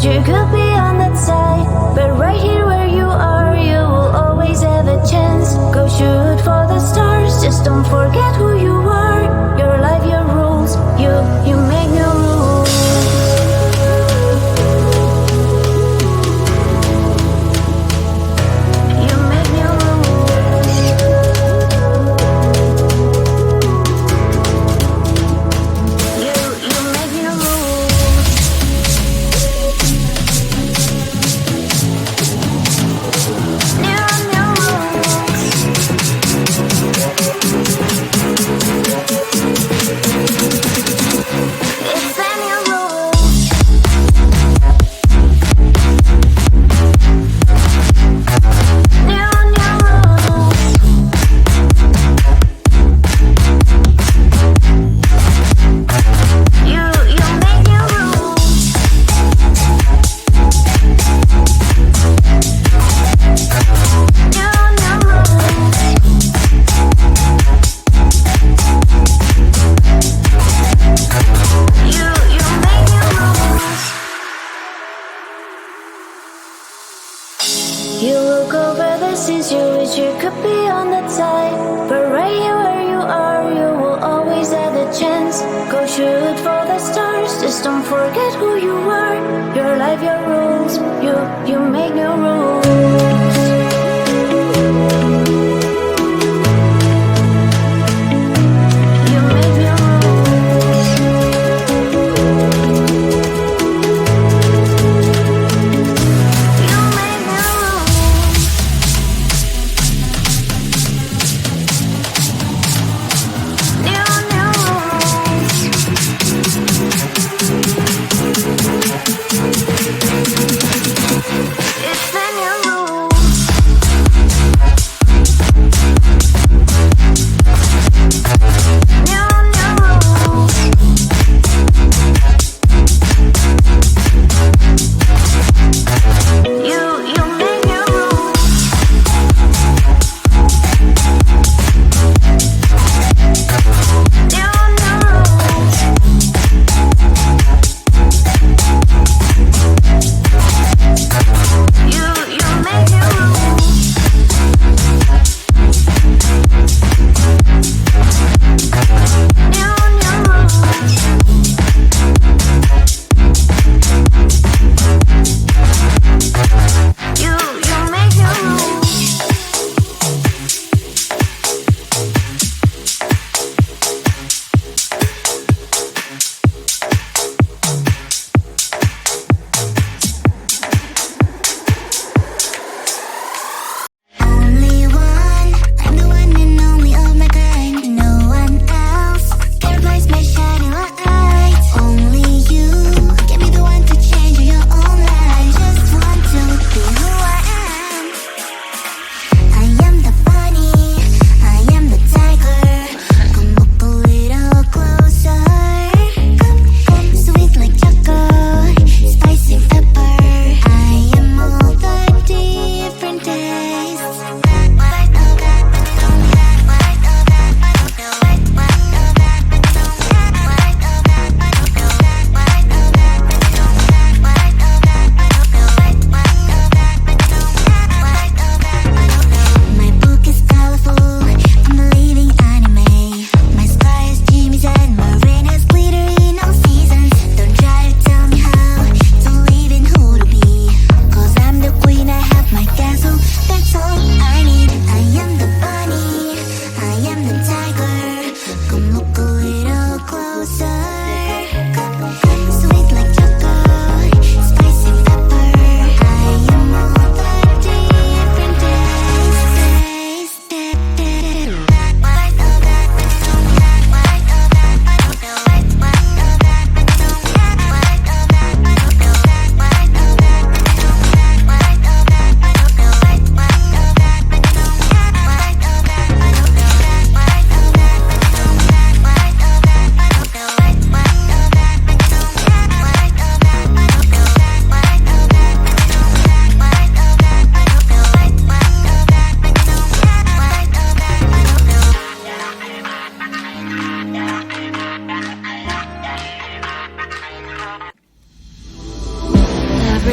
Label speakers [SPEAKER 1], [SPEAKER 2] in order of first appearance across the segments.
[SPEAKER 1] wish you could be on that side, but right here where you are, you will always have a chance. Go shoot for the stars, just don't forget who you are. Your life, your rules, you make no rules. You make no rules. You make no rules. No It's a new rules. New rules. You make new rules. New rules. You make new rules. You look over the scenes, you wish you could be on that side, but right here where you are, you will always have the chance. Go shoot for the stars, just don't forget who you are. Your life, your rules, you make new rules. You make new rules. You make new rules. New rules. It's a new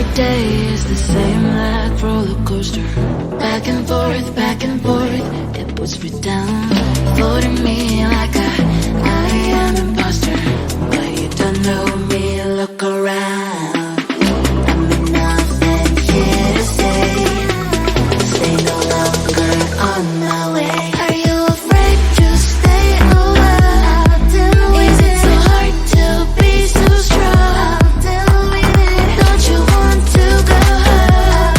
[SPEAKER 1] every day is the same like roller coaster. Back and forth, it puts me down. Floating me like I am an imposter. But you don't know me, look around. I'm enough and here to stay no longer on my way. Are you afraid to stay a while? Is it so hard to be so strong? Don't you want to go home?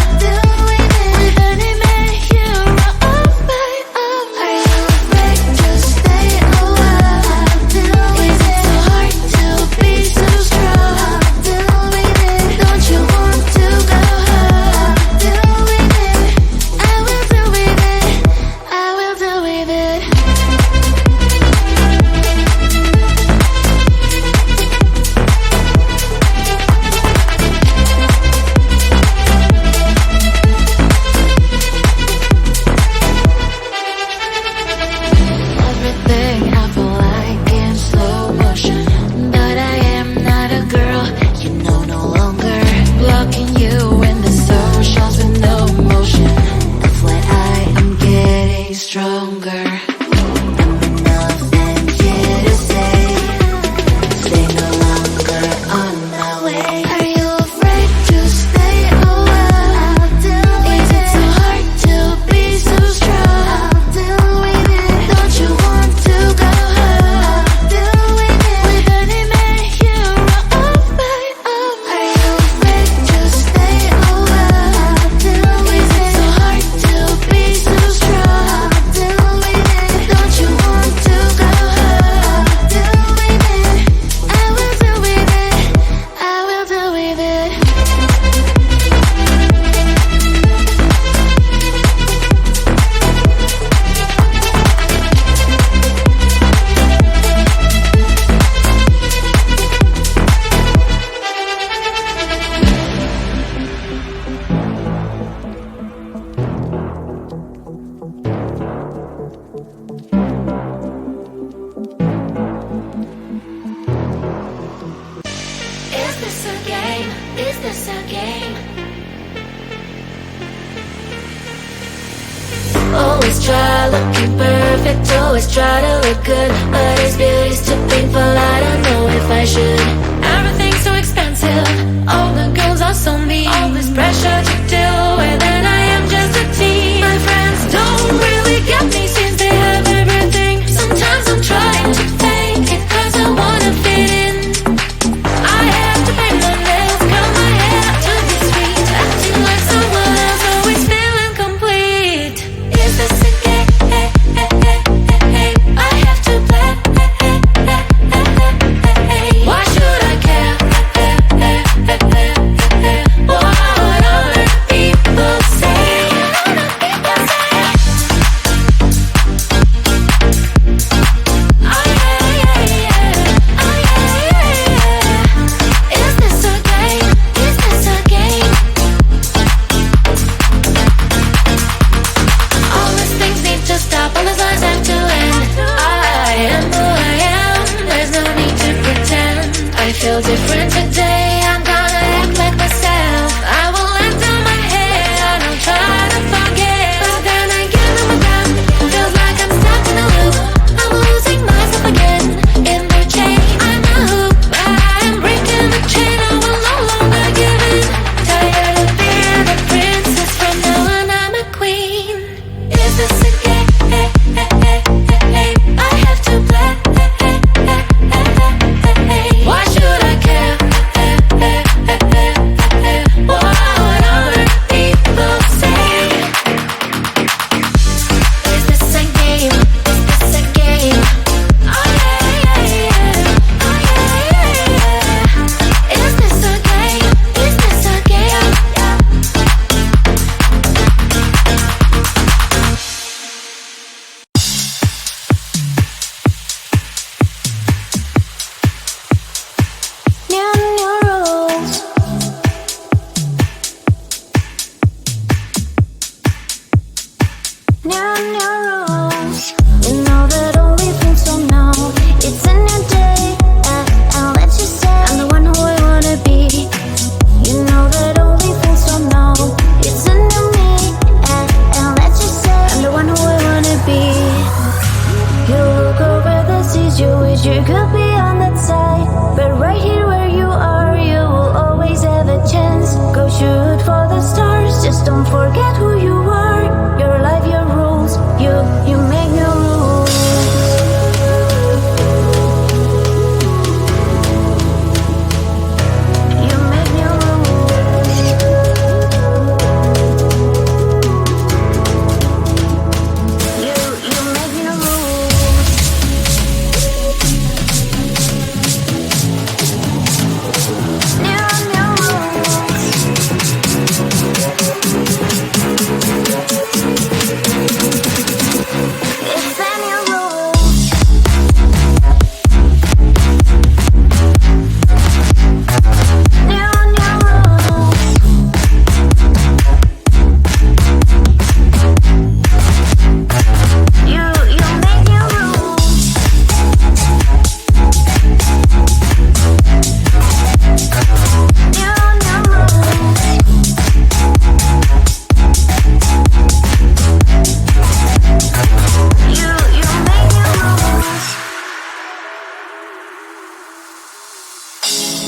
[SPEAKER 1] With any man hero of my own. Are you afraid to stay a while? Is it so hard to be so strong? Don't you want to go home? I will do with it. I will do with it. Everything I feel like in slow motion, but I am not a girl, you know, no longer blocking you in the socials with no emotion. That's why I am getting stronger. I'm enough and here to stay no longer on my way. Are you afraid to stay a while? Is it so hard to be so strong? Don't you want to go home? With any man hero of my own. Are you afraid to stay a while? Is it so hard to be so strong? Don't you want to go home? I will do with it. I will do with it. Is this a game? Is this a game? Always try looking perfect, always try to look good, but is beauty's too painful? I don't know if I should. Everything's so expensive, all the girls are so mean. All this pressure to deal with, and I am just a teen. My friends don't really get me since they have everything. Sometimes I'm trying to fake it 'cause I wanna fit in. I have to paint my nails, cut my hair to be sweet, acting like someone else, always feeling complete. Is this a game? I have to play. Why should I care? What other people say? Is this a game? Is this a game? All these things need to stop, all these lies have to end. I am who I am, there's no need to pretend. I feel different today, I'm gonna act like myself. I will let down my head, and I'll try to forget. But then again, I'm around, feels like I'm stuck in a loop. I'm losing myself again, in the chain. I'm a hoop, but I am breaking the chain. I will no longer give in. Tired of being a princess, from now on I'm a queen. Is this a game? I have to play. Why should I care?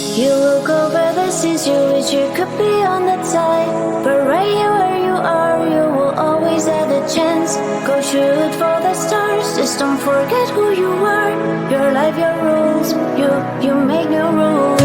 [SPEAKER 1] You look over the scenes you wish you could be on the tide, but right here where you are, you will always have the chance. Go shoot for the stars, just don't forget who you are. Your life, your rules, you make new rules.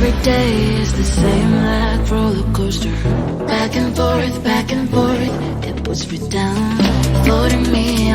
[SPEAKER 2] Every day is the same like roller coaster. Back and forth, it puts me down. Floating me